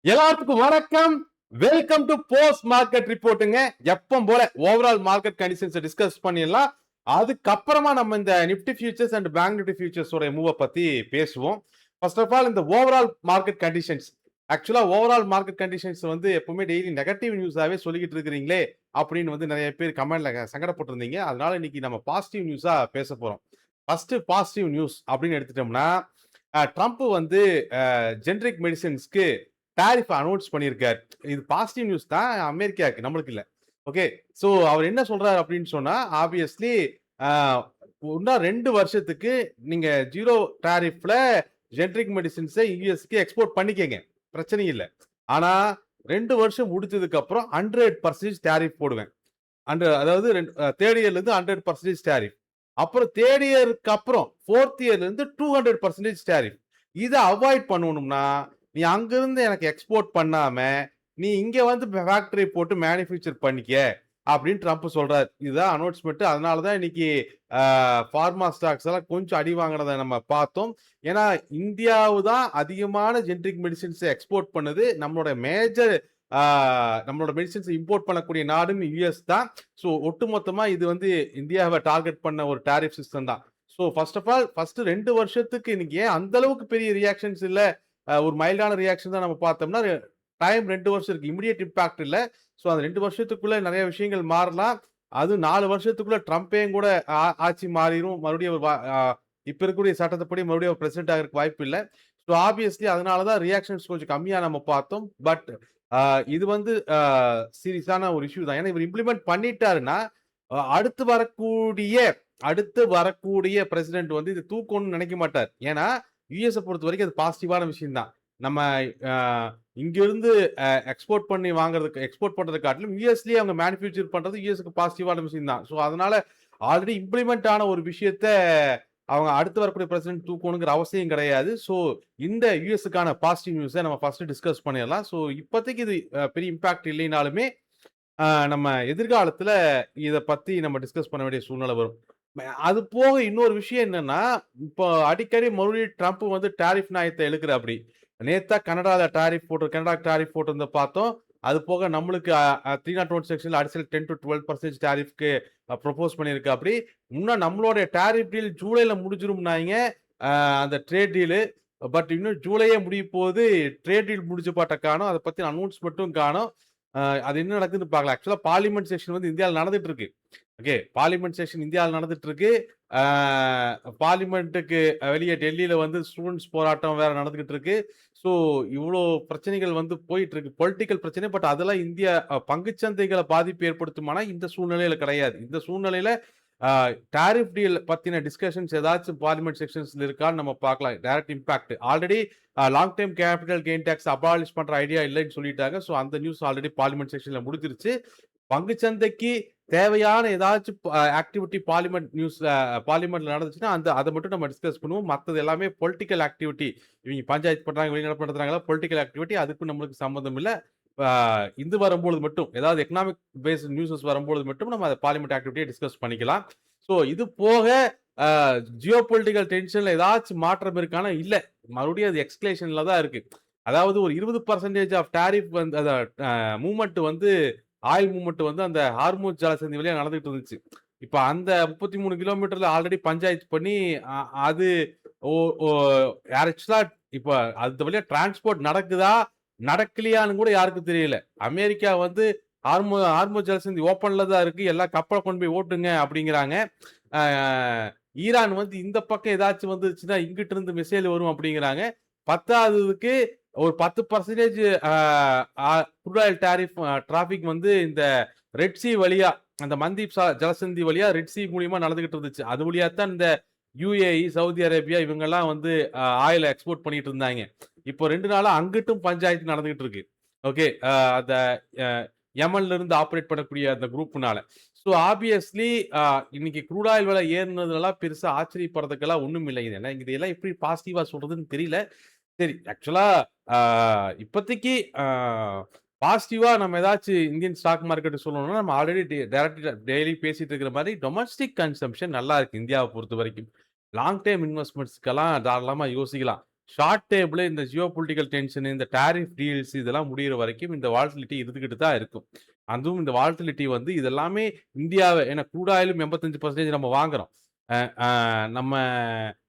எல்லாத்துக்கும் வணக்கம். Welcome to post market ரிப்போர்ட்டுங்க. எப்பவும் போல ஓவரால் மார்க்கெட் கண்டிஷன்ஸ் டிஸ்கஸ் பண்ணிடலாம். அதுக்கப்புறமா நம்ம இந்த Nifty futures and bank Nifty ஃபியூச்சர்ஸோட மூவை பத்தி பேசுவோம். ஃபர்ஸ்ட் ஆஃப் ஆல் இந்த ஓவரால் மார்க்கெட் கண்டிஷன்ஸ், ஆக்சுவலா ஓவரால் மார்க்கெட் கண்டிஷன்ஸ் வந்து எப்பவுமே டெய்லி நெகட்டிவ் நியூஸாவே சொல்லிக்கிட்டு இருக்கிறீங்களே அப்படின்னு வந்து நிறைய பேர் கமெண்ட்ல சங்கடப்பட்டிருந்தீங்க. அதனால இன்னைக்கு நம்ம பாசிட்டிவ் நியூஸா பேச போறோம். ஃபர்ஸ்ட் பாசிட்டிவ் நியூஸ் அப்படின்னு எடுத்துட்டோம்னா, ட்ரம்ப் வந்து ஜெனரிக் மெடிசின்ஸ்க்கு டாரிஃப் அனௌன்ஸ் பண்ணியிருக்காரு. இது பாசிட்டிவ் நியூஸ் தான் அமெரிக்காவுக்கு, நம்மளுக்கு இல்ல. ஓகே, சோ அவர் என்ன சொல்றாரு அப்படின்னு சொன்னா, ஆப்வியஸ்லி இன்னும் 2 வருஷத்துக்கு நீங்க ஜீரோ டாரிஃப்ல ஜெனரிக் மெடிசின்ஸை யூஎஸ்க்கு எக்ஸ்போர்ட் பண்ணிக்கங்க, பிரச்சனை இல்லை. ஆனா 2 வருஷம் முடிச்சதுக்கு அப்புறம் 100% டாரிஃப் போடுவேன். அதாவது தேர்ட் இயர்ல இருந்து 100% டாரிஃப், அப்புறம் தேர்ட் இயருக்கு அப்புறம் ஃபோர்த் இயர்ல இருந்து 200% டாரிஃப். இதை அவாய்ட் பண்ணணும்னா நீ அங்கிருந்து எனக்கு எக்ஸ்போர்ட் பண்ணாம நீ இங்க வந்து ஃபேக்டரி போட்டு மேனுஃபேக்சர் பண்ணிக்க அப்படின்னு ட்ரம்ப் சொல்றாரு. இதுதான் அனௌன்ஸ்மெண்ட். அதனாலதான் இன்னைக்கு ஃபார்மா ஸ்டாக்ஸ் எல்லாம் கொஞ்சம் அடி வாங்கினதை நம்ம பார்த்தோம். ஏன்னா இந்தியாவு தான் அதிகமான ஜெனரிக் மெடிசின்ஸ் எக்ஸ்போர்ட் பண்ணுது. நம்மளோட மேஜர் நம்மளோட மெடிசின்ஸ் இம்போர்ட் பண்ணக்கூடிய நாடுன்னு யூஎஸ் தான். ஸோ ஒட்டுமொத்தமா இது வந்து இந்தியாவை டார்கெட் பண்ண ஒரு டாரிஃப் சிஸ்டம் தான். So first of all first 2 வருஷத்துக்கு இன்னைக்கு ஏன் அந்த அளவுக்கு பெரிய ரியாக்ஷன்ஸ் இல்லை, ஒரு மைல்டான ரியாக்ஷன் தான் நம்ம பார்த்தோம்னா, டைம் 2 வருஷம் இருக்கு, இமிடியேட் இம்பாக்ட் இல்ல. ஸோ அந்த 2 வருஷத்துக்குள்ள நிறைய விஷயங்கள் மாறலாம். அது 4 வருஷத்துக்குள்ள ட்ரம்பையும் கூட ஆட்சி மாறிடும். மறுபடியும் இப்ப இருக்கக்கூடிய சட்டத்தைப்படி மறுபடியும் பிரசிடென்ட் ஆகிறதுக்கு வாய்ப்பு இல்லை. ஸோ ஆப்வியஸ்லி அதனாலதான் ரியாக்ஷன்ஸ் கொஞ்சம் கம்மியா நம்ம பார்த்தோம். பட் இது வந்து சீரியஸான ஒரு இஷ்யூ தான். ஏன்னா இவர் இம்ப்ளிமெண்ட் பண்ணிட்டாருன்னா அடுத்து வரக்கூடிய பிரசிடென்ட் வந்து இது தூக்கணும்னு நினைக்க மாட்டார். ஏன்னா யூஎஸ் பொறுத்த வரைக்கும் அது பாசிட்டிவான விஷயம் தான். நம்ம இங்கிருந்து எக்ஸ்போர்ட் பண்ணி வாங்குறதுக்கு, எக்ஸ்போர்ட் பண்றதை காட்டிலும் யூஎஸ்லயே அவங்க மேனுஃபேக்சர் பண்றது யூஎஸ்க்கு பாசிட்டிவான விஷயம் தான். ஸோ அதனால ஆல்ரெடி இம்ப்ளிமெண்ட் ஆன ஒரு விஷயத்த அவங்க அடுத்து வரக்கூடிய பிரசிடென்ட் தூக்கணுங்கிற அவசியம் கிடையாது. ஸோ இந்த யூஎஸ்க்கான பாசிட்டிவ் நியூஸை நம்ம ஃபர்ஸ்ட் டிஸ்கஸ் பண்ணிடலாம். ஸோ இப்போதைக்கு இது பெரிய இம்பாக்ட் இல்லைனாலுமே நம்ம எதிர்காலத்துல இதை பத்தி நம்ம டிஸ்கஸ் பண்ண வேண்டிய சூழ்நிலை வரும். அது போக இன்னொரு விஷயம் என்னன்னா, இப்போ அடிக்கடி மறுபடியும் ட்ரம்ப் வந்து டாரிஃப் நியாயத்தை எழுக்கிற அப்படி நேத்தா கனடா டாரிஃப் போட்டிருந்த பார்த்தோம். அது போக நம்மளுக்கு 301 செக்ஷன்ல அடிஷனல் 10 to 12% டாரிஃப்க்கு ப்ரொபோஸ் பண்ணியிருக்கு. அப்படி இன்னும் நம்மளுடைய டாரிஃப் டீல் ஜூலைல முடிஞ்சிரும்னாங்க, அந்த ட்ரேட் டீலு. பட் இன்னும் ஜூலையே முடிய போது, ட்ரேட் டீல் முடிஞ்ச பாட்ட காணும், அதை பத்தி அனௌன்ஸ்மெண்ட்டும் காணும். அது என்ன நடக்குதுன்னு பார்க்கலாம். ஆக்சுவலா பார்லிமெண்ட் செஷன் வந்து இந்தியாவில் நடந்துட்டு இருக்கு. ஓகே, பார்லிமெண்ட் செஷன் இந்தியாவில் நடந்துட்டு இருக்கு. பார்லிமெண்ட்டுக்கு வெளியே டெல்லியில வந்து ஸ்டூடெண்ட்ஸ் போராட்டம் வேற நடந்துகிட்டு இருக்கு. ஸோ இவ்வளோ பிரச்சனைகள் வந்து போயிட்டு இருக்கு, பொலிட்டிக்கல் பிரச்சனை. பட் அதெல்லாம் இந்திய பங்குச்சந்தைகளை பாதிப்பு ஏற்படுத்துமானா இந்த சூழ்நிலையில கிடையாது. இந்த சூழ்நிலையில டாரிஃப் டீல் பத்தின டிஸ்கஷன்ஸ் ஏதாச்சும் பார்லிமெண்ட் செக்ஷன்ஸ்ல இருக்கான்னு நம்ம பார்க்கலாம். Direct impact already long time capital gain tax abolish பண்ற ஐடியா இல்லைன்னு சொல்லிட்டாங்க. ஸோ அந்த நியூஸ் ஆல்ரெடி பார்லிமெண்ட் செக்ஷன்ல முடிஞ்சிருச்சு. பங்குச்சந்தைக்கு தேவையான ஏதாச்சும் ஆக்டிவிட்டி பார்லிமெண்ட்ல நடந்துச்சுன்னா அதை மட்டும் நம்ம டிஸ்கஸ் பண்ணுவோம். மற்றது எல்லாமே பொலிட்டிக்கல் ஆக்டிவிட்டி. இவங்க பஞ்சாயத்து பண்றாங்க, வெளிநாடு பண்றாங்களா, பொலிட்டிக்கல் ஆக்டிவிட்டி, அதுக்கும் நம்மளுக்கு சம்மந்தம் இல்லை. இது வரும்போது மட்டும், ஏதாவது எக்கனாமிக் பேஸ்ட் நியூஸஸ் வரும்போது மட்டும் நம்ம அதை பார்லிமெண்ட் ஆக்டிவிட்டியை டிஸ்கஸ் பண்ணிக்கலாம். ஸோ இது போக ஜியோ பொலிட்டிக்கல் டென்ஷன்ல ஏதாச்சும் மாற்றம் இருக்கானா இல்லை, மறுபடியும் அது எக்ஸ்கலேஷன்ல தான் இருக்கு. அதாவது ஒரு 20% ஆஃப் டாரிஃப் வந்து மூவ்மெண்ட் வந்து ஆயில் மூவ்மெண்ட் வந்து அந்த ஹார்முஸ் ஜலசந்தி வழியா நடந்துகிட்டு இருந்துச்சு. இப்ப அந்த 33 கிலோமீட்டர்ல ஆல்ரெடி பஞ்சாயத்து பண்ணி அது ஆக்சுவலா இப்ப அது வழியா டிரான்ஸ்போர்ட் நடக்குதா நடக்கலையான்னு கூட யாருக்கும் தெரியல. அமெரிக்கா வந்து ஹார்முஸ் ஜலசந்தி ஓப்பன்ல தான் இருக்கு, எல்லா கப்பலை கொண்டு போய் ஓட்டுங்க அப்படிங்கிறாங்க. ஈரான் வந்து இந்த பக்கம் ஏதாச்சும் வந்துச்சுன்னா இங்கிட்டு இருந்து மிசைல் வரும் அப்படிங்கிறாங்க. பத்தாவதுக்கு ஒரு 10% க்ரூட் ஆயில் டிராபிக் வந்து இந்த ரெட் சி வழியா, அந்த மந்தீப் ஜலசந்தி வழியா ரெட் சி மூலியமா நடந்துகிட்டு இருந்துச்சு. அது வழியா தான் இந்த யுஏஇ, சவுதி அரேபியா இவங்கெல்லாம் வந்து ஆயில் எக்ஸ்போர்ட் பண்ணிட்டு இருந்தாங்க. இப்போ 2 நாளா அங்கிட்டும் பஞ்சாயத்து நடந்துகிட்டு இருக்கு. ஓகே, அந்த யமன்ல இருந்து ஆப்ரேட் பண்ணக்கூடிய அந்த குரூப்னால. ஸோ ஆப்வியஸ்லி இன்னைக்கு க்ரூட் ஆயில் விலை ஏறினதுலாம் பெருசா ஆச்சரியப்படுறதுக்கெல்லாம் ஒண்ணும் இல்லை. ஏன்னா இதெல்லாம் எப்படி பாசிட்டிவா சொல்றதுன்னு தெரியல. சரி, ஆக்சுவலா இப்போதைக்கு பாசிட்டிவா நம்ம ஏதாச்சும் இந்தியன் ஸ்டாக் மார்க்கெட் சொல்லணும்னா, நம்ம ஆல்ரெடி டெய்லி பேசிட்டு இருக்கிற மாதிரி டொமஸ்டிக் கன்சம்ஷன் நல்லா இருக்கு இந்தியாவை பொறுத்த வரைக்கும். லாங் டைம் இன்வெஸ்ட்மெண்ட்ஸ்க்கெல்லாம் தாராளமா யோசிக்கலாம். ஷார்ட் டேர்ம்ல இந்த ஜியோ பொலிட்டிக்கல் டென்ஷன், இந்த டாரிஃப் டீல்ஸ் இதெல்லாம் முடியிற வரைக்கும் இந்த வாலட்டிலிட்டி இருந்துகிட்டு தான் இருக்கும். அதுவும் இந்த வாலட்டிலிட்டி வந்து இதெல்லாமே இந்தியாவ ஏன்னா க்ரூட் ஆயிலும் 85% நம்ம வாங்குறோம். அ அ நம்ம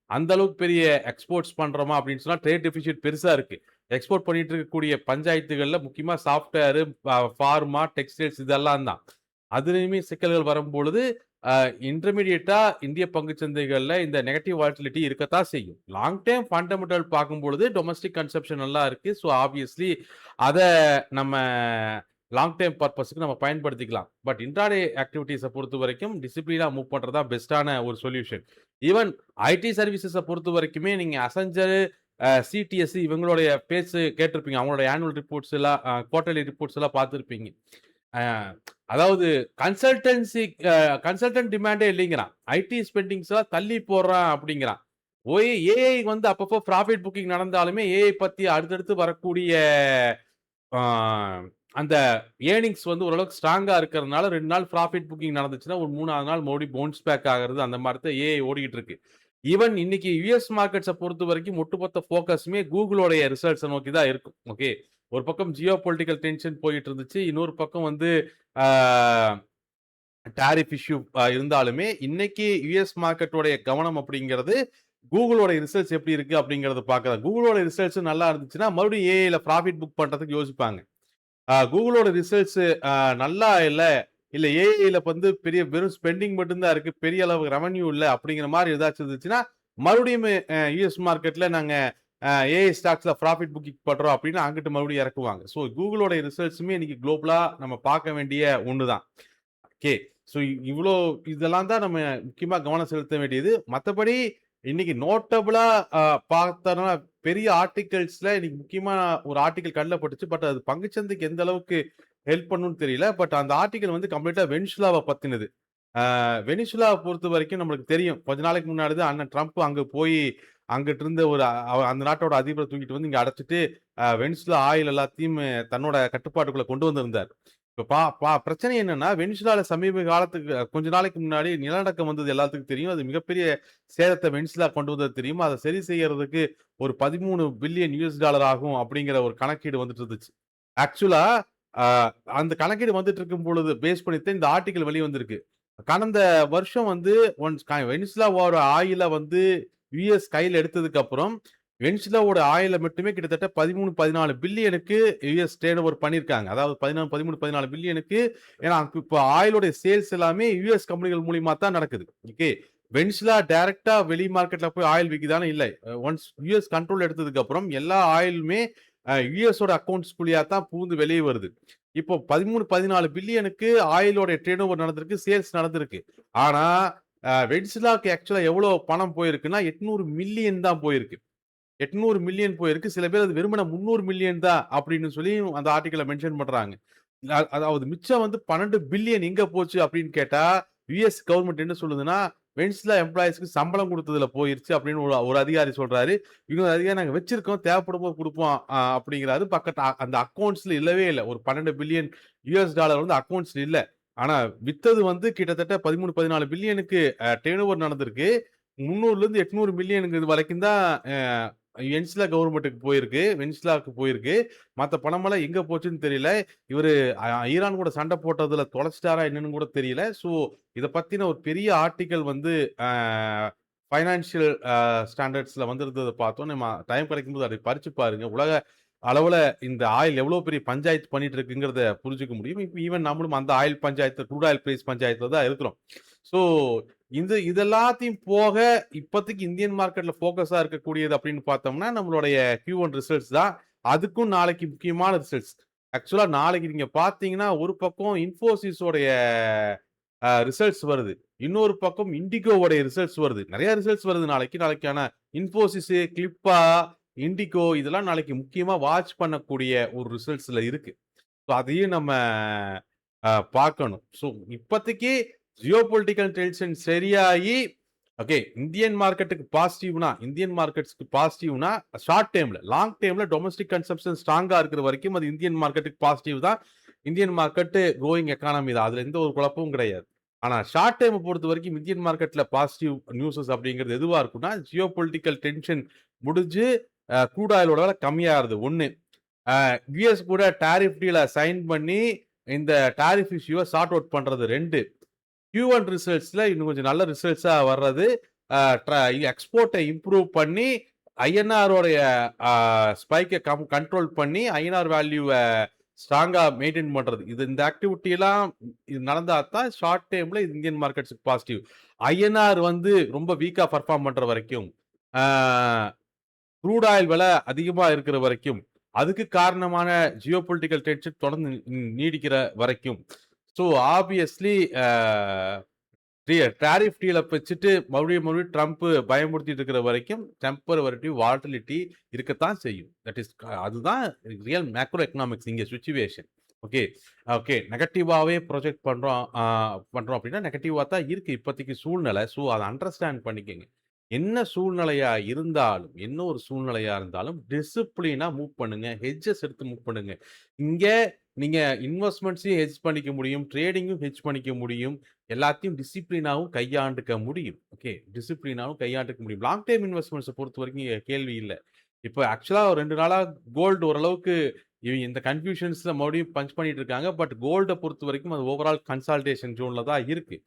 அந்த அளவுக்கு பெரிய எக்ஸ்போர்ட்ஸ் பண்றோமா அப்படின்னு சொன்னா ட்ரேட் டெஃபிசிட் பெருசா இருக்கு. எக்ஸ்போர்ட் பண்ணிட்டு இருக்கக்கூடிய பஞ்சாயத்துகள்ல முக்கியமா சாஃப்ட்வேர், ஃபார்மா, டெக்ஸ்டைல்ஸ் இதெல்லாம் தான். அதுலயுமே சிக்கல்கள் வரும்பொழுது, அ இன்டர்மீடியேட்டா இந்திய பங்குச் சந்தைகள்ல இந்த நெகட்டிவ் வாலட்டிலிட்டி இருக்கத்தான் செய்யும். லாங் டெர்ம் ஃபண்டமெண்டல் பார்க்கும்பொழுது டொமஸ்டிக் கன்சம்ப்ஷன் நல்லா இருக்கு. ஸோ ஆப்வியஸ்லி அத நம்ம லாங் டெர்ம் பர்ப்பஸ்க்கு நம்ம பயன்படுத்திக்கலாம். பட் இன்ட்ராடே ஆக்டிவிட்டீஸ பொறுத்தவரைக்கும் டிசிப்ளினா மூவ் பண்றது தான் பெஸ்ட்டான ஒரு சொல்யூஷன். ஈவன் ஐடி சர்வீசஸ பொறுத்தவரைக்குமே நீங்க அசெஞ்சர், சிடிஎஸ் இவங்களுடைய பேச்சு கேட்டிருப்பீங்க. அவங்களோட ஆனுவல் ரிப்போர்ட்ஸ் எல்லாம் குவார்ட்டர்லி ரிப்போர்ட்ஸ் எல்லாம் பார்த்திருப்பீங்க. அ அதாவது கன்சல்டன்சி கன்சல்டன்ட் டிமாண்டே இல்லைங்கிறான். ஐடி ஸ்பெண்டிங்ஸ்லாம் தள்ளி போடுறான் அப்படிங்கிறான். ஏஐ வந்து அப்பப்போ ப்ராஃபிட் புக்கிங் நடந்தாலுமே ஏஐ பத்தி அடுத்தடுத்து வரக்கூடிய ஆ அந்த ஏர்னிங்ஸ் வந்து ஓரளவுக்கு ஸ்ட்ராங்கா இருக்கிறதுனால 2 நாள் ப்ராஃபிட் புக்கிங் நடந்துச்சுன்னா, ஒரு 3வது நாள் மறுபடியும் பவுன்ஸ் பேக் ஆகுறது அந்த மாரி தான் ஏஐ ஓடிக்கிட்டு இருக்கு. ஈவன் இன்னைக்கு யுஎஸ் மார்க்கெட்ஸ பொறுத்தவரைக்கும் ஒட்டுமொத்த ஃபோக்கஸுமே கூகுளோடைய ரிசல்ட்ஸ நோக்கி தான் இருக்கும். ஓகே. ஒரு பக்கம் ஜியோ பொலிட்டிக்கல் டென்ஷன் போயிட்டு இருந்துச்சு. இன்னொரு பக்கம் வந்து ஆ டாரிஃப் இஷ்யூ இருந்தாலுமே, இன்னைக்கு யுஎஸ் மார்க்கெட்டோடைய கவனம் அப்படிங்கிறது, கூகுளோட ரிசல்ட்ஸ் எப்படி இருக்கு அப்படிங்கிறத பார்க்குறாங்க. கூகுளோட ரிசல்ட்ஸ் நல்லா இருந்துச்சுன்னா, மறுபடியும் ஏஐல ப்ராஃபிட் புக் பண்றதுக்கு யோசிப்பாங்க. கூகுளோட ரிசல்ட்ஸ் நல்லா இல்ல ஏஐல வந்து பெரிய வெறும் ஸ்பெண்டிங் மட்டும் தான் இருக்கு. பெரிய அளவு ரெவென்யூ இல்ல அப்படிங்கிற மாரி ஏதாச்சும் இருந்துச்சுன்னா, மறுபடியும் யுஎஸ் மார்க்கெட்ல நாங்க ஏஐ ஸ்டாக்ஸ்ல ப்ராஃபிட் புக்கிங் பண்றோம் அப்படின்னு அங்கிட்டு மறுபடியும் இறக்குவாங்க. ஸோ கூகுளோட ரிசல்ட்ஸுமே இன்னைக்கு குளோபலா நம்ம பார்க்க வேண்டிய ஒண்ணு தான். ஓகே. ஸோ இவ்ளோ இதெல்லாம் தான் நம்ம முக்கியமா கவனம் செலுத்த வேண்டியது. மத்தபடி இன்னைக்கு நோட்டபிளா அ பார்த்தோம்னா பெரிய ஆர்டிகிள்ஸ்ல இன்னைக்கு முக்கியமா ஒரு ஆர்டிகிள் கண்ல பட்டுச்சு. பட் அது பங்குச்சந்தைக்கு எந்த அளவுக்கு ஹெல்ப் பண்ணும்னு தெரியல. பட் அந்த ஆர்டிகிள் வந்து கம்ப்ளீட்டா வெனிசுலாவ பத்தினது. வெனிசுலாவ பொறுத்தவரைக்கும் நம்மளுக்கு தெரியும். கொஞ்ச நாளைக்கு முன்னாடி தான் அண்ணன் ட்ரம்ப் அங்க போய் அங்கிட்டு இருந்த ஒரு அந்த நாட்டோட அதிபர தூக்கிட்டு வந்து இங்க அடைச்சுட்டு, வெனிசுலா ஆயில் எல்லாத்தையும் தன்னோட கட்டுப்பாட்டுக்குள்ள கொண்டு வந்திருந்தார். இப்ப பா பா பிரச்சனை என்னன்னா, வெனிசுலால சமீப காலத்துக்கு கொஞ்ச நாளைக்கு முன்னாடி நிலநடுக்கம் வந்தது எல்லாத்துக்கும் தெரியும். அது மிகப்பெரிய சேதத்த வெனிசுலா கொண்டு வந்தது தெரியும். அத சரி செய்யறதுக்கு ஒரு $13 பில்லியன் ஆகும் அப்படிங்கிற ஒரு கணக்கீடு வந்துட்டு இருந்துச்சு. ஆக்சுவலா அ அந்த கணக்கீடு வந்துட்டு இருக்கும் பொழுது பேஸ் பண்ணித்தான் இந்த ஆர்டிகிள் வெளிய வந்திருக்கு. கடந்த வருஷம் வந்து ஒன்ஸ் வெனிசுலாவோட ஆயில வந்து யுஎஸ் கையில எடுத்ததுக்கு அப்புறம், வெனிசுலாவோட ஆயில மட்டுமே கிட்டத்தட்ட 13, 14 பில்லியனுக்கு யுஎஸ் டர்ன் ஓவர் பண்ணியிருக்காங்க. அதாவது 13, 14 பில்லியனுக்கு ஏன்னா இப்ப ஆயிலுடைய சேல்ஸ் எல்லாமே யுஎஸ் கம்பெனிகள் மூலியமா தான் நடக்குது. ஓகே. வெனிசுலா டைரக்ட்டா வெளி மார்க்கெட்ல போய் ஆயில் விக்குதான்னு இல்ல. ஒன்ஸ் யுஎஸ் கண்ட்ரோல் எடுத்ததுக்கு அப்புறம் எல்லா ஆயிலுமே யுஎஸோட அக்கவுண்ட்ஸ் குழியா தான் புகுந்து வெளிய வருது. இப்போ 13, 14 பில்லியனுக்கு ஆயிலோட டர்ன் ஓவர் நடந்திருக்கு. சேல்ஸ் நடந்திருக்கு. ஆனா, வெனிசுலாக்கு ஆக்சுவலா எவ்வளோ பணம் போயிருக்குன்னா, 800 மில்லியன் தான் போயிருக்கு. 800 மில்லியன் போயிருக்கு. சில பேர் அது வெறுமனே 300 மில்லியன் தான் அப்படின்னு சொல்லி அந்த ஆர்டிக்கிள்ல மென்ஷன் பண்றாங்க. அதாவது மிச்சம் வந்து 12 பில்லியன் எங்க போச்சு அப்படின்னு கேட்டா, யுஎஸ் கவர்ன்மெண்ட் என்ன சொல்லுதுன்னா, வெனிசுலா எம்ப்ளாயீஸ்க்கு சம்பளம் குடுத்ததுல போயிருச்சு அப்படின்னு ஒரு ஒரு அதிகாரி சொல்றாரு. இன்னொரு அதிகாரி நாங்க வச்சிருக்கோம். தேவைப்படும்போது குடுப்போம் அப்படிங்கிறாரு. அந்த அக்கவுண்ட்ஸ்ல இல்லவே இல்ல. ஒரு 12 பில்லியன் யுஎஸ் டாலர் வந்து அக்கவுண்ட்ஸ்ல இல்ல. ஆனா வித்தது வந்து கிட்டத்தட்ட 13, 14 பில்லியனுக்கு டர்ன் ஓவர் நடந்திருக்கு. 300லிருந்து 800 மில்லியன் வரைக்கும் தான் வெனிசுலா கவர்ன்மென்ட்க்கு போயிருக்கு. வெனிசுலாவுக்கு போயிருக்கு. மத்த பணமெல்லாம் எங்க போச்சுன்னு தெரியல. இவரு ஈரான் கூட சண்டை போட்டதுல தொலைச்சிட்டாரா என்னன்னு கூட தெரியல. ஸோ இத பத்தின ஒரு பெரிய ஆர்டிக்கிள் வந்து அ ஃபைனான்சியல் ஸ்டாண்டர்ட்ஸ்ல வந்திருந்தத பார்த்தோம். நம்ம டைம் கிடைக்கும்போது அதை படிச்சு பாருங்க. உலக அளவுல இந்த ஆயில் எவ்வளோ பெரிய பஞ்சாயத்து பண்ணிட்டு இருக்குங்கிறத புரிஞ்சுக்க முடியும். இப்ப ஈவன் நம்மளும் அந்த oil panchayat, crude oil price பஞ்சாயத்துல தான் இருக்கிறோம். ஸோ இது எல்லாத்தையும் போக இப்போதைக்கு இந்தியன் மார்க்கெட்ல ஃபோக்கஸா இருக்கக்கூடியது அப்படின்னு பார்த்தோம்னா, நம்மளுடைய Q1 ரிசல்ட்ஸ் தான். அதுக்கும் நாளைக்கு முக்கியமான ரிசல்ட்ஸ். ஆக்சுவலா நாளைக்கு நீங்க பார்த்தீங்கன்னா, ஒரு பக்கம் இன்ஃபோசிஸோடைய ரிசல்ட்ஸ் வருது. இன்னொரு பக்கம் இண்டிகோவோடைய ரிசல்ட்ஸ் வருது. நெறைய ரிசல்ட்ஸ் வருது நாளைக்கு. நாளைக்கான இன்ஃபோசிஸ், கிளிப்பா, இண்டிகோ இதெல்லாம் நாளைக்கு முக்கியமா வாட்ச் பண்ணக்கூடிய ஒரு ரிசல்ட்ஸ்ல இருக்கு. ஸோ அதையும் நம்ம பார்க்கணும். ஸோ இப்போதைக்கு ஜியோ பொலிட்டிக்கல் டென்ஷன் சரியாயி ஓகே. இந்தியன் மார்க்கெட்டுக்கு பாசிட்டிவ்னா இந்தியன் மார்க்கெட்ஸ்க்கு பாசிட்டிவ்னா ஷார்ட் டெர்ம்ல. லாங் டெர்ம்ல டொமஸ்டிக் கன்சம்ப்ஷன் ஸ்ட்ராங்கா இருக்கிற வரைக்கும் அது இந்தியன் மார்க்கெட்டுக்கு பாசிட்டிவ் தான். இந்தியன் மார்க்கெட் குரோயிங் எக்கானமி தான். அதுல எந்த ஒரு குழப்பமும் கிடையாது. ஆனா ஷார்ட் டெர்ம் பொறுத்தவரைக்கும் இந்தியன் மார்க்கெட்ல பாசிட்டிவ் நியூஸஸ் அப்படிங்கிறது எதுவா இருக்கும்னா, ஜியோ பொலிட்டிக்கல் டென்ஷன் முடிஞ்சு க்ரூட் ஆயிலோட விலை கம்மியாகிறது ஒன்று. யூஎஸ் கூட டாரிஃப் டீலை சைன் பண்ணி இந்த டாரிஃப் இஷ்யூவை சார்ட் அவுட் பண்ணுறது 2. Q1 ரிசல்ட்ஸில் இன்னும் கொஞ்சம் நல்ல ரிசல்ட்ஸாக வர்றது, எக்ஸ்போர்ட்டை இம்ப்ரூவ் பண்ணி ஐஎன்ஆரோடைய ஸ்பைக்கை கண்ட்ரோல் பண்ணி ஐஎன்ஆர் வேல்யூவை ஸ்ட்ராங்காக மெயின்டைன் பண்ணுறது. இந்த ஆக்டிவிட்டியெல்லாம் இது நடந்தால் தான் ஷார்ட் டைமில் இந்தியன் மார்க்கெட்ஸுக்கு பாசிட்டிவ். ஐஎன்ஆர் வந்து ரொம்ப வீக்காக பர்ஃபார்ம் பண்ணுற வரைக்கும், க்ரூட் ஆயில் விலை அதிகமாக இருக்கிற வரைக்கும், அதுக்கு காரணமான ஜியோ பொலிட்டிக்கல் டென்ஷன் தொடர்ந்து நீடிக்கிற வரைக்கும், ஸோ ஆப்வியஸ்லி டாரிஃப் டீலை வச்சுட்டு மறுபடியும் ட்ரம்ப் பயமுறுத்திட்டு இருக்கிற வரைக்கும் டெம்பரவரி வாலட்டிலிட்டி இருக்கத்தான் செய்யும். தட் இஸ் அதுதான் ரியல் மேக்ரோ எக்கனாமிக்ஸ் இங்கே சுச்சுவேஷன். ஓகே நெகட்டிவாகவே ப்ரொஜெக்ட் பண்ணுறோம் அப்படின்னா நெகட்டிவாக தான் இருக்குது இப்போதைக்கு சூழ்நிலை. ஸோ அதை அண்டர்ஸ்டாண்ட் பண்ணிக்கோங்க. என்ன சூழ்நிலையாக இருந்தாலும் டிசிப்ளினாக மூவ் பண்ணுங்க, ஹெட்ஜஸ் எடுத்து மூவ் பண்ணுங்க. இங்கே நீங்கள் இன்வெஸ்ட்மெண்ட்ஸையும் ஹெட்ஜ் பண்ணிக்க முடியும், ட்ரேடிங்கும் ஹெட்ஜ் பண்ணிக்க முடியும், எல்லாத்தையும் டிசிப்ளினாகவும் கையாண்டுக்க முடியும். டிசிப்ளினாகவும் கையாண்டுக்க முடியும். லாங் டைம் இன்வெஸ்ட்மெண்ட்ஸை பொறுத்த வரைக்கும் கேள்வி இல்லை. இப்போ ஆக்சுவலாக 2 நாளாக கோல்டு ஓரளவுக்கு இந்த கன்ஃபியூஷன்ஸில் மறுபடியும் பஞ்ச் பண்ணிட்டு இருக்காங்க. பட் கோல்டை பொறுத்த வரைக்கும் அது ஓவரால் கன்சால்டேஷன் ஜோனில் தான் இருக்கு.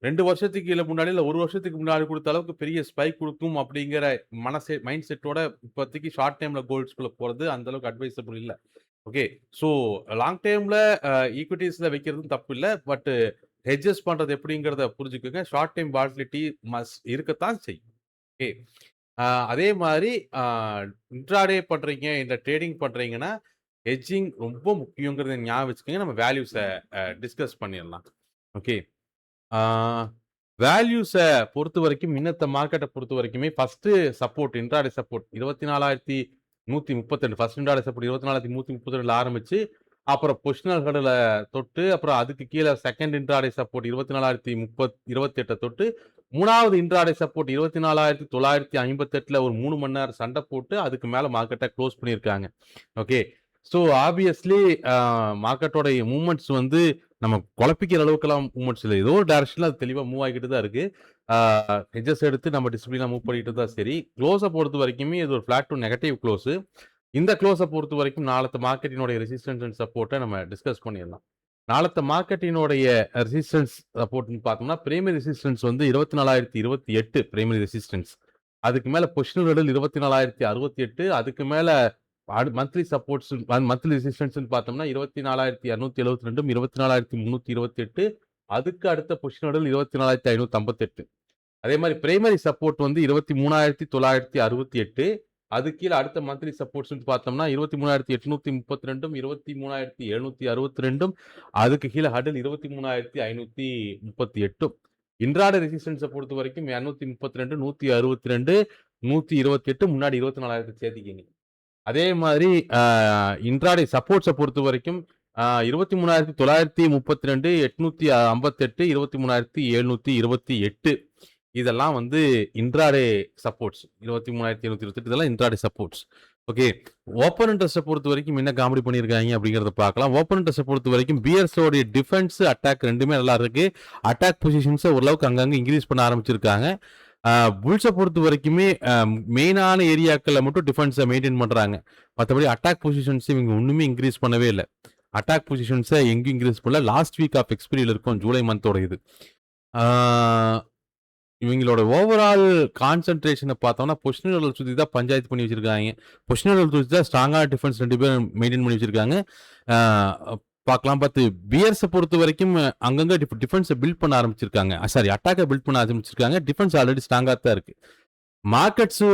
2 வருஷத்துக்கு இல்லை முன்னாடி, இல்லை 1 வருஷத்துக்கு முன்னாடி கொடுத்த அளவுக்கு பெரிய ஸ்பைக் கொடுக்கும் அப்படிங்கிற மைண்ட் செட்டோட இப்போதைக்கு ஷார்ட் டைமில் கோல்ட்ஸ்குள்ளே போகிறது அந்த அளவுக்கு அட்வைசபிள் இல்லை. ஸோ லாங் டைமில் ஈக்விட்டிஸில் வைக்கிறதும் தப்பு இல்லை. பட் ஹெட்ஜஸ் பண்ணுறது எப்படிங்கிறத புரிஞ்சுக்கோங்க. ஷார்ட் டைம் வாலட்டிலிட்டி இருக்கத்தான் செய்யும். அதே மாதிரி இன்ட்ராடே பண்ணுறீங்க, இந்த ட்ரேடிங் பண்ணுறீங்கன்னா ஹெட்ஜிங் ரொம்ப முக்கியங்கிறத ஞாபகம் வச்சுக்கோங்க. நம்ம வேல்யூஸை டிஸ்கஸ் பண்ணிடலாம். வேல்யூஸை பொறுத்த வரைக்கும் இன்னத்த மார்க்கெட்டை பொறுத்த வரைக்குமே first support intraday support 24,132 first intraday support 24,132 ஆரம்பிச்சு, அப்புறம் பொசிஷனல் ஹெடில் தொட்டு, அப்புறம் அதுக்கு கீழே செகண்ட் இன்ட்ராடே சப்போர்ட் 24,028 தொட்டு, 3வது இன்ட்ராடே சப்போர்ட் 24,958 ஒரு 3 மணி நேரம் சண்டை போட்டு அதுக்கு மேலே மார்க்கெட்டை க்ளோஸ் பண்ணியிருக்காங்க. ஸோ ஆப்வியஸ்லி மார்க்கெட்டோட மூவ்மெண்ட்ஸ் வந்து நம்ம குழப்பிக்கிற அளவுக்குலாம் மூவ்மெண்ட்ஸ் இல்லை. ஏதோ ஒரு டைரக்ஷனில் அது தெளிவாக மூவ் ஆகிட்டு தான் இருக்குது. ஹெட்ஜஸ் எடுத்து நம்ம டிசிப்ளினாக மூவ் பண்ணிட்டு தான் சரி. க்ளோஸை பொறுத்த வரைக்குமே இது ஒரு ஃப்ளாட் டு நெகட்டிவ் க்ளோஸு. இந்த க்ளோஸை பொறுத்த வரைக்கும் நாளத்த மார்க்கெட்டினுடைய ரெசிஸ்டன்ஸ் அண்ட் சப்போர்ட்டை நம்ம டிஸ்கஸ் பண்ணிடலாம். நாளத்த மார்க்கெட்டினுடைய ரெசிஸ்டன்ஸ் சப்போர்ட்னு பார்த்தோம்னா பிரைமரி ரெசிஸ்டன்ஸ் வந்து 24,028 பிரைமரி ரெசிஸ்டன்ஸ். அதுக்கு மேலே பொசிஷனல் ஹெடில் 24,068. அதுக்கு மேலே மந்த்லி சப்போர்ட்ஸ் மந்த்லி ரெசிஸ்டன்ஸ்னு பார்த்தோம்னா 24,272, 24,328. அதுக்கு அடுத்த பொசிஷன் ஹெடில் 24,558. அதே மாதிரி பிரைமரி சப்போர்ட் வந்து 23,968. அது கீழே அடுத்த மந்த்லி சப்போர்ட்ஸ் பார்த்தோம்னா 23,832, 23,762. அதுக்கு கீழே ஹெடில் 23,538. இன்ட்ராடே ரெசிஸ்டன்ஸை பொறுத்த வரைக்கும் 232, 162, 128, முன்னாடி 24,000 சேர்த்திக்கிங்க. அதே மாதிரி இன்ட்ராடே சப்போர்ட்ஸை பொறுத்த வரைக்கும் 23,932, 858, 23,728. இதெல்லாம் வந்து இன்ட்ராடே சப்போர்ட்ஸ். 23,728 இதெல்லாம் இன்ட்ராடே சப்போர்ட்ஸ். ஓப்பன் இன்ட்ரெஸ்ட்டை பொறுத்த வரைக்கும் என்ன காமெடி பண்ணியிருக்காங்க அப்படிங்கிறத பார்க்கலாம். ஓப்பன் இன்ட்ரெஸ்ட்டை பொறுத்த வரைக்கும் பியர்ஸோடைய டிஃபென்ஸ் அட்டாக் ரெண்டுமே நல்லா இருக்கு. அட்டாக் பொசிஷன்ஸை ஓரளவுக்கு அங்கங்கே இன்க்ரீஸ் பண்ண ஆரம்பிச்சிருக்காங்க. புல்ஸை பொறுத்த வரைக்குமே மெயினான ஏரியாக்களில் மட்டும் டிஃபென்ஸை மெயின்டைன் பண்ணுறாங்க. மற்றபடி அட்டாக் பொசிஷன்ஸை இவங்க ஒன்றுமே இன்க்ரீஸ் பண்ணவே இல்லை. அட்டாக் பொசிஷன்ஸை எங்கேயும் இன்க்ரீஸ் பண்ணல. லாஸ்ட் வீக் ஆஃப் எக்ஸ்பீரியல் இருக்கும் ஜூலை மந்தோட இது. இவங்களோட ஓவரால் கான்சன்ட்ரேஷனை பார்த்தோம்னா பொசிஷனல் சுற்றி தான் பஞ்சாயத்து பண்ணி வச்சிருக்காங்க. பொசிஷனல் சுற்றி தான் ஸ்ட்ராங்கான டிஃபென்ஸ் 2 பேரும் மெயின்டைன் பண்ணி வச்சிருக்காங்க. பார்க்கலாம். பார்த்து பியர்ஸை பொறுத்த வரைக்கும் அங்கங்கே டிஃபென்ஸை பில்ட் பண்ண ஆரம்பிச்சிருக்காங்க. அட்டாக்கை பில்ட் பண்ண ஆரம்பிச்சிருக்காங்க. டிஃபென்ஸ் ஆல்ரெடி ஸ்ட்ராங்காக தான் இருக்கு. மார்க்கெட்ஸ்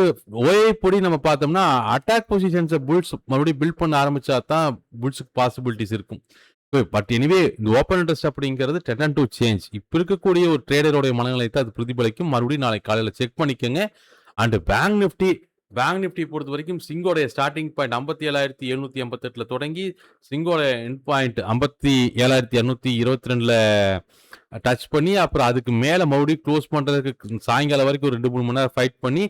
ஓஏ பொடி நம்ம பார்த்தோம்னா அட்டாக் பொசிஷன்ஸை புல்ஸ் மறுபடியும் பில்ட் பண்ண ஆரம்பிச்சா தான் புல்ஸுக்கு பாசிபிலிட்டிஸ் இருக்கும். பட் எனிவே இந்த ஓப்பன் இன்ட்ரெஸ்ட் அப்படிங்கிறது டெண்ட் டு சேஞ்ச். இப்போ இருக்கக்கூடிய ஒரு ட்ரேடருடைய மனநிலையத்தை அது பிரதிபலிக்கும். மறுபடியும் நாளைக்கு காலையில் செக் பண்ணிக்கோங்க. அண்ட் பேங்க் நிஃப்டி பொறுத்த வரைக்கும் சிங்கோடைய ஸ்டார்டிங் பாயிண்ட் 57,788 தொடங்கி சிங்கோட எண்ட் பாயிண்ட் 57,222 டச் பண்ணி அப்புறம் அதுக்கு மேலே மறுபடியும் க்ளோஸ் பண்ணுறதுக்கு சாயங்காலம் வரைக்கும் ஒரு 2-3 மணி நேரம் ஃபைட் பண்ணி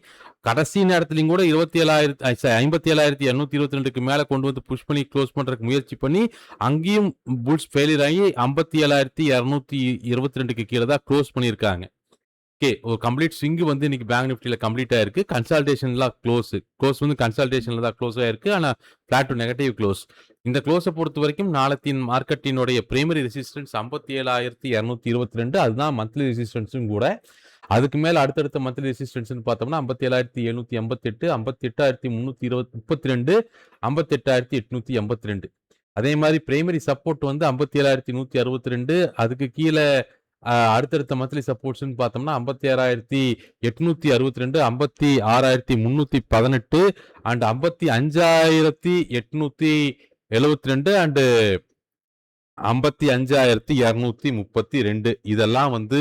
கடைசி நேரத்துலையும் கூட 57,222 மேலே கொண்டு வந்து புஷ் பண்ணி க்ளோஸ் பண்ணுறதுக்கு முயற்சி பண்ணி அங்கேயும் புல்ஸ் ஃபெயிலியர் ஆகி 57,222 கீழே தான் க்ளோஸ் பண்ணியிருக்காங்க. ஓகே. ஒரு கம்ப்ளீட் ஸ்விங் வந்து இன்னைக்கு பேங்க் நிஃப்டில கம்ப்ளீட் ஆயிருக்கு. கன்சால்டேஷன்லாம் க்ளோஸ் வந்து கன்சால்டேஷன்ல தான் க்ளோஸ் ஆயிருக்கு. ஆனா ஃபிளாட் டு நெகட்டிவ் க்ளோஸ். இந்த க்ளோஸ பொறுத்தவரைக்கும் நாளத்தின் மார்க்கெட்டினுடைய பிரைமரி ரெசிஸ்டன்ஸ் 57,222 அதுதான் மந்த்லி ரெசிஸ்டன்ஸும் கூட. அதுக்கு மேல அடுத்தடுத்த மந்த்லி ரெசிஸ்டன்ஸ்னு பார்த்தோம்னா 57,788, 58,332, 58,882. அதே மாதிரி பிரைமரி சப்போர்ட் வந்து 57,162. அதுக்கு கீழ அடுத்தடுத்த மந்த்லி சப்போர்ட்ஸ்ன்னு பார்த்தோம்னா 56,862, 56,318 அண்ட் 55,872 அண்ட் 55,232. இதெல்லாம் வந்து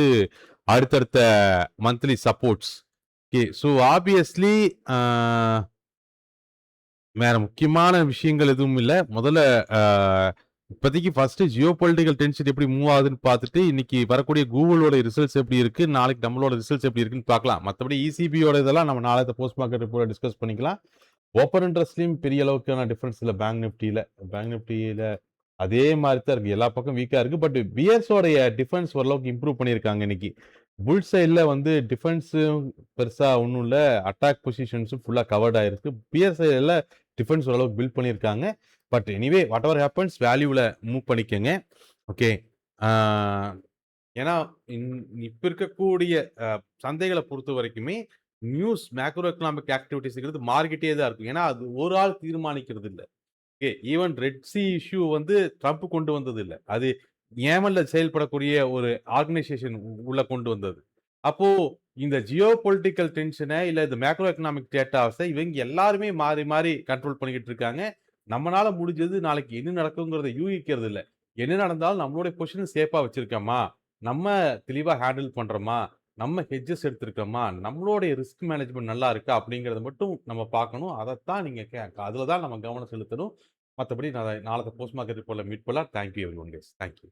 அடுத்தடுத்த monthly supports. Okay. So obviously வேற முக்கியமான விஷயங்கள் எதுவும் இல்ல. முதல்ல இப்போதைக்கு ஃபர்ஸ்ட் ஜியோ பொலிட்டிக்கல் டென்ஷன் எப்படி மூவ் ஆகுதுன்னு பார்த்துட்டு இன்னைக்கு வரக்கூடிய கூகுளோட ரிசல்ட்ஸ் எப்படி இருக்கு, நாளைக்கு நம்மளோட ரிசல்ட்ஸ் எப்படி இருக்குன்னு பார்க்கலாம். மற்றபடி இசிபியோட இதெல்லாம் நம்ம நாளைக்கு போஸ்ட் மார்க்கெட் ரிப்போர்ட் டிஸ்கஸ் பண்ணிக்கலாம். ஓப்பன் இன்ட்ரெஸ்ட்லயும் பெரிய அளவுக்கான டிஃபரன்ஸ் இல்லை பேங்க் நிஃப்டியில அதே மாதிரி தான் இருக்கு. எல்லா பக்கம் வீக்கா இருக்கு. பட் பியர்ஸோடைய டிஃபென்ஸ் ஓரளவுக்கு இம்ப்ரூவ் பண்ணியிருக்காங்க இன்னைக்கு. புல் சைட்ல வந்து டிஃபென்ஸும் பெருசா ஒன்றும் இல்லை, அட்டாக் பொசிஷன்ஸும் ஃபுல்லாக கவர்ட் ஆயிருக்கு. பியர் சைடில் டிஃபென்ஸ் ஓரளவுக்கு பில்ட் பண்ணியிருக்காங்க. But anyway whatever happens வேல்யூவில் மூவ் பண்ணிக்கங்க. ஓகே. ஏன்னா இப்போ இருக்கக்கூடிய சந்தைகளை பொறுத்த வரைக்குமே நியூஸ் மேக்ரோ எக்கனாமிக் ஆக்டிவிட்டிஸ்ங்கிறது மார்க்கெட்டே தான் இருக்கும். ஏன்னா அது ஒரு ஆள் தீர்மானிக்கிறது இல்லை. Okay. Even Red Sea issue வந்து ட்ரம்ப் கொண்டு வந்தது இல்லை, அது ஏமன்ல செயல்படக்கூடிய ஒரு ஆர்கனைசேஷன் உள்ள கொண்டு வந்தது. அப்போ இந்த ஜியோ பொலிட்டிக்கல் டென்ஷனை இல்ல இந்த மேக்ரோ எக்கனாமிக் டேட்டாஸை இவங்க எல்லாருமே மாறி மாறி கண்ட்ரோல் பண்ணிக்கிட்டு இருக்காங்க. நம்மளால முடிஞ்சது நாளைக்கு என்ன நடக்குங்கிறத யூகிக்கிறது இல்லை. என்ன நடந்தாலும் நம்மளுடைய பொசிஷன் சேஃபா வச்சிருக்கோமா, நம்ம தெளிவா ஹேண்டில் பண்றோமா, நம்ம ஹெட்ஜஸ் எடுத்திருக்கோமா, நம்மளுடைய ரிஸ்க் மேனேஜ்மெண்ட் நல்லா இருக்கா அப்படிங்கிறத மட்டும் நம்ம பார்க்கணும். அதைத்தான் நீங்க அதுல தான் நம்ம கவனம் செலுத்தணும். மற்றபடி நாளைக்கு போஸ்ட் மார்க்கெட் ரிப்போர்ட்ல மீட் பண்ணலாம். Thank you everyone guys. தேங்க்யூ.